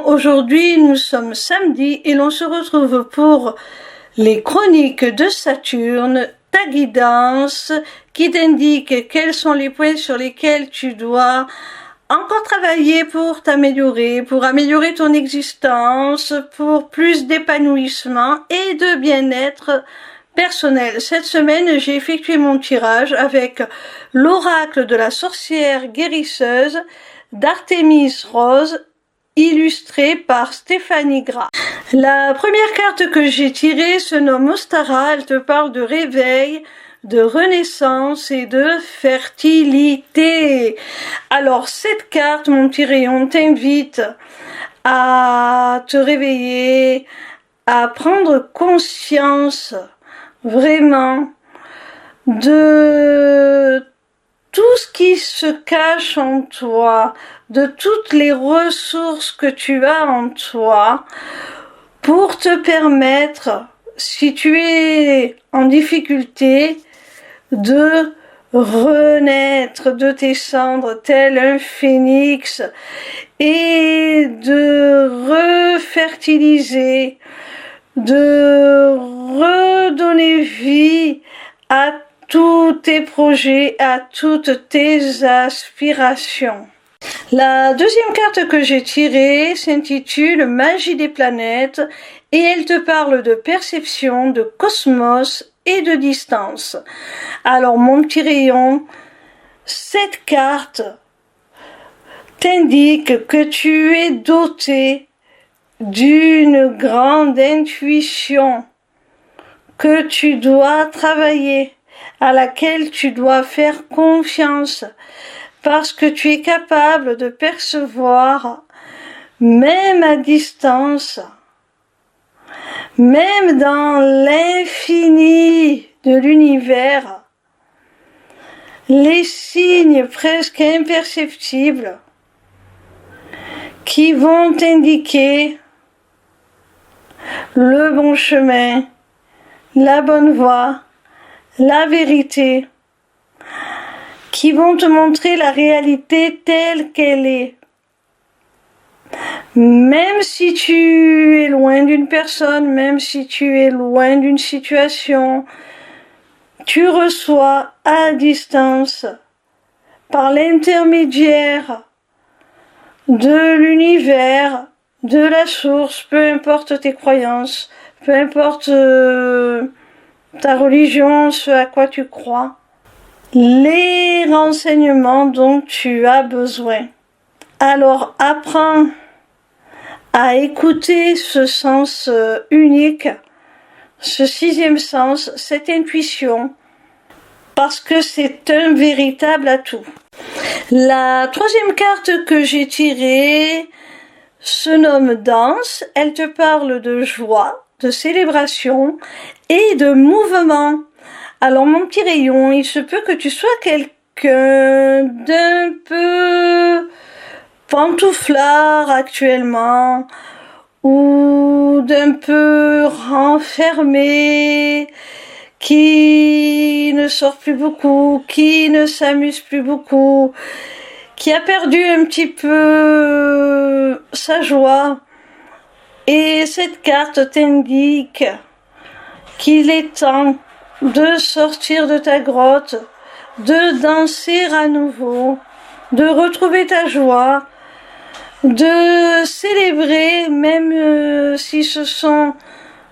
Aujourd'hui nous sommes samedi et l'on se retrouve pour les chroniques de Saturne, ta guidance qui t'indique quels sont les points sur lesquels tu dois encore travailler pour t'améliorer, pour améliorer ton existence, pour plus d'épanouissement et de bien-être personnel. Cette semaine, j'ai effectué mon tirage avec l'oracle de la sorcière guérisseuse d'Artémis Rose, illustré par Stéphanie Gras. La première carte que j'ai tirée se nomme Ostara. Elle te parle de réveil, de renaissance et de fertilité. Alors cette carte, mon petit rayon, t'invite à te réveiller, à prendre conscience vraiment de tout ce qui se cache en toi, de toutes les ressources que tu as en toi pour te permettre, si tu es en difficulté, de renaître de tes cendres tel un phénix et de refertiliser, de redonner vie à tous tes projets, à toutes tes aspirations. La deuxième carte que j'ai tirée s'intitule Magie des planètes et elle te parle de perception, de cosmos et de distance. Alors mon petit rayon, cette carte t'indique que tu es doté d'une grande intuition que tu dois travailler, à laquelle tu dois faire confiance, parce que tu es capable de percevoir, même à distance, même dans l'infini de l'univers, les signes presque imperceptibles qui vont t'indiquer le bon chemin, la bonne voie, la vérité, qui vont te montrer la réalité telle qu'elle est. Même si tu es loin d'une personne, même si tu es loin d'une situation, tu reçois à distance, par l'intermédiaire de l'univers, de la source, peu importe tes croyances, peu importe ta religion, ce à quoi tu crois, les renseignements dont tu as besoin. Alors apprends à écouter ce sens unique, ce sixième sens, cette intuition, parce que c'est un véritable atout. La troisième carte que j'ai tirée se nomme Danse. Elle te parle de joie, de célébration et de mouvement. Alors mon petit rayon, il se peut que tu sois quelqu'un d'un peu pantouflard actuellement, ou d'un peu renfermé, qui ne sort plus beaucoup, qui ne s'amuse plus beaucoup, qui a perdu un petit peu sa joie. Et cette carte t'indique qu'il est temps de sortir de ta grotte, de danser à nouveau, de retrouver ta joie, de célébrer, même si ce sont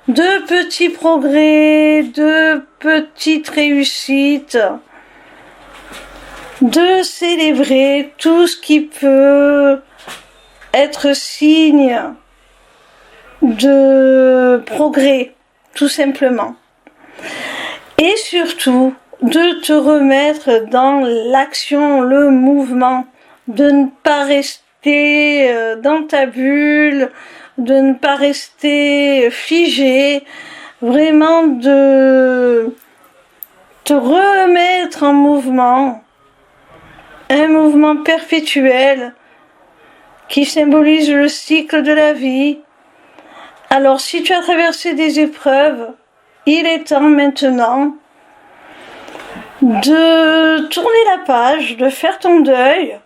de petits progrès, de petites réussites, de célébrer tout ce qui peut être signe de progrès, tout simplement. Et surtout, de te remettre dans l'action, le mouvement, de ne pas rester dans ta bulle, de ne pas rester figé, vraiment de te remettre en mouvement, un mouvement perpétuel qui symbolise le cycle de la vie. Alors si tu as traversé des épreuves, il est temps maintenant de tourner la page, de faire ton deuil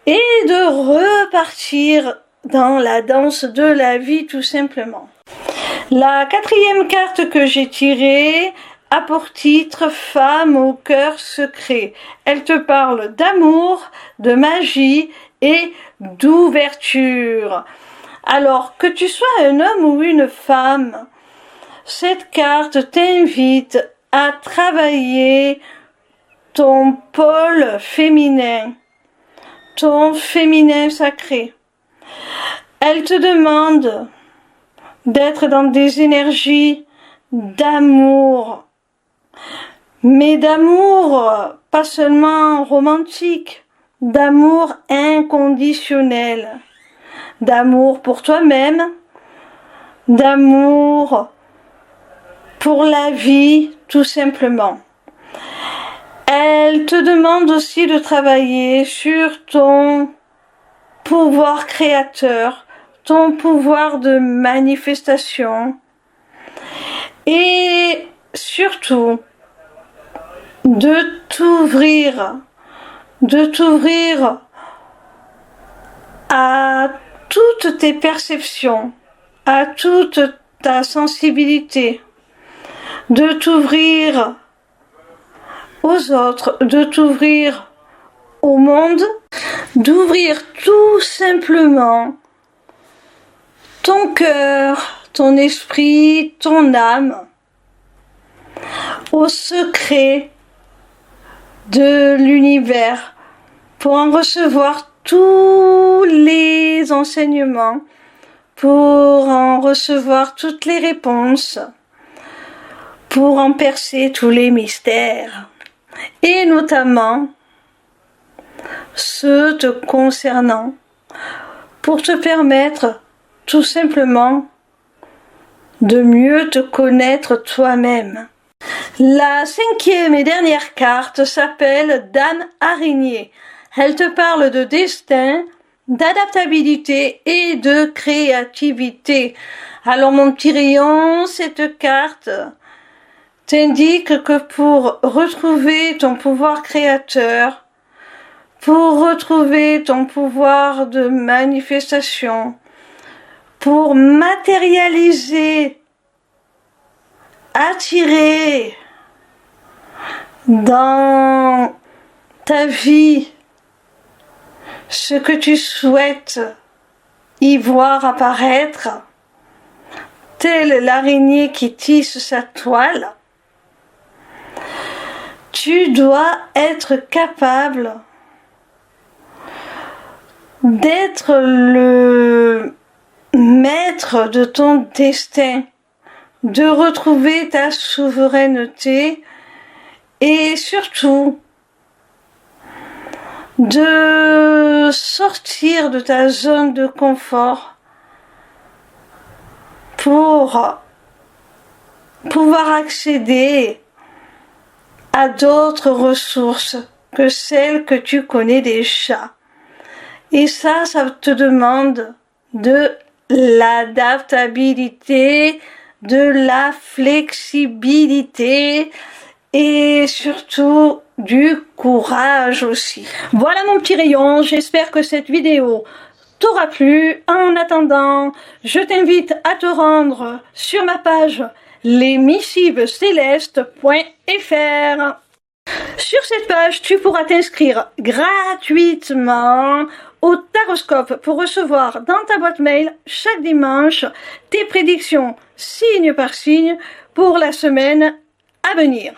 et de repartir dans la danse de la vie tout simplement. La quatrième carte que j'ai tirée a pour titre Femme au cœur secret. Elle te parle d'amour, de magie et d'ouverture. Alors, que tu sois un homme ou une femme, cette carte t'invite à travailler ton pôle féminin, ton féminin sacré. Elle te demande d'être dans des énergies d'amour, mais d'amour pas seulement romantique, d'amour inconditionnel, d'amour pour toi-même, d'amour pour la vie tout simplement. Elle te demande aussi de travailler sur ton pouvoir créateur, ton pouvoir de manifestation et surtout de t'ouvrir à toutes tes perceptions, à toute ta sensibilité, de t'ouvrir aux autres, de t'ouvrir au monde, d'ouvrir tout simplement ton cœur, ton esprit, ton âme au secret de l'univers pour en recevoir tous les enseignements, pour en recevoir toutes les réponses, pour en percer tous les mystères, et notamment ceux te concernant, pour te permettre tout simplement de mieux te connaître toi-même. La cinquième et dernière carte s'appelle Dame Araignée. Elle te parle de destin, d'adaptabilité et de créativité. Alors mon petit rayon, cette carte t'indique que pour retrouver ton pouvoir créateur, pour retrouver ton pouvoir de manifestation, pour matérialiser, attirer dans ta vie ce que tu souhaites y voir apparaître, telle l'araignée qui tisse sa toile, tu dois être capable d'être le maître de ton destin, de retrouver ta souveraineté et surtout de sortir de ta zone de confort pour pouvoir accéder à d'autres ressources que celles que tu connais déjà. Et ça te demande de l'adaptabilité, de la flexibilité et surtout du courage aussi. Voilà mon petit rayon, j'espère que cette vidéo t'aura plu. En attendant, je t'invite à te rendre sur ma page lesmissivescélestes.fr. Sur cette page, tu pourras t'inscrire gratuitement au Taroscope pour recevoir dans ta boîte mail chaque dimanche tes prédictions signe par signe pour la semaine à venir.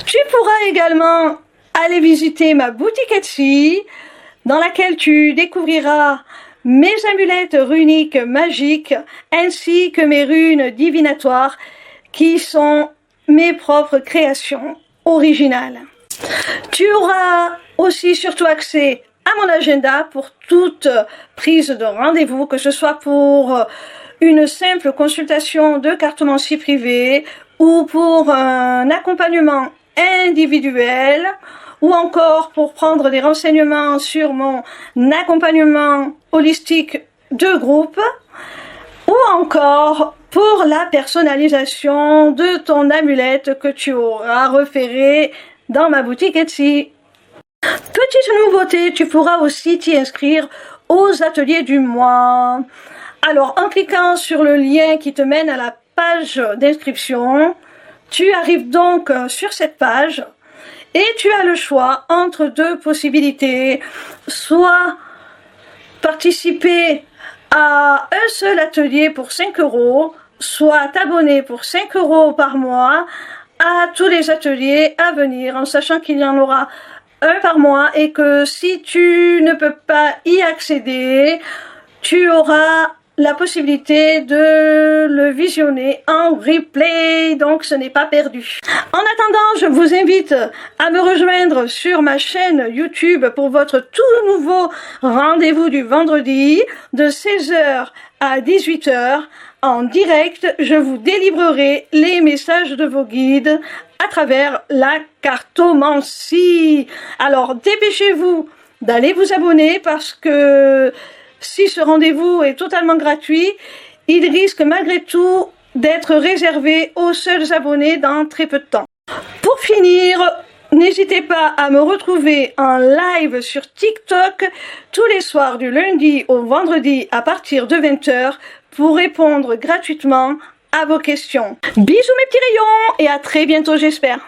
Tu pourras également aller visiter ma boutique Etsy dans laquelle tu découvriras mes amulettes runiques magiques ainsi que mes runes divinatoires qui sont mes propres créations originales. Tu auras aussi surtout accès à mon agenda pour toute prise de rendez-vous, que ce soit pour une simple consultation de cartomancie privée ou pour un accompagnement individuel ou encore pour prendre des renseignements sur mon accompagnement holistique de groupe ou encore pour la personnalisation de ton amulette que tu auras repérée dans ma boutique Etsy. Petite nouveauté, tu pourras aussi t'y inscrire aux ateliers du mois. Alors, en cliquant sur le lien qui te mène à la page d'inscription, tu arrives donc sur cette page et tu as le choix entre deux possibilités. Soit participer à un seul atelier pour 5 €, soit t'abonner pour 5 € par mois à tous les ateliers à venir, en sachant qu'il y en aura un par mois et que si tu ne peux pas y accéder, tu auras la possibilité de le visionner en replay, donc ce n'est pas perdu. En attendant, je vous invite à me rejoindre sur ma chaîne YouTube pour votre tout nouveau rendez-vous du vendredi de 16 h à 18 h. En direct, je vous délivrerai les messages de vos guides à travers la cartomancie. Alors dépêchez-vous d'aller vous abonner parce que si ce rendez-vous est totalement gratuit, il risque malgré tout d'être réservé aux seuls abonnés dans très peu de temps. Pour finir, n'hésitez pas à me retrouver en live sur TikTok tous les soirs du lundi au vendredi à partir de 20 h pour répondre gratuitement à vos questions. Bisous mes petits rayons et à très bientôt j'espère.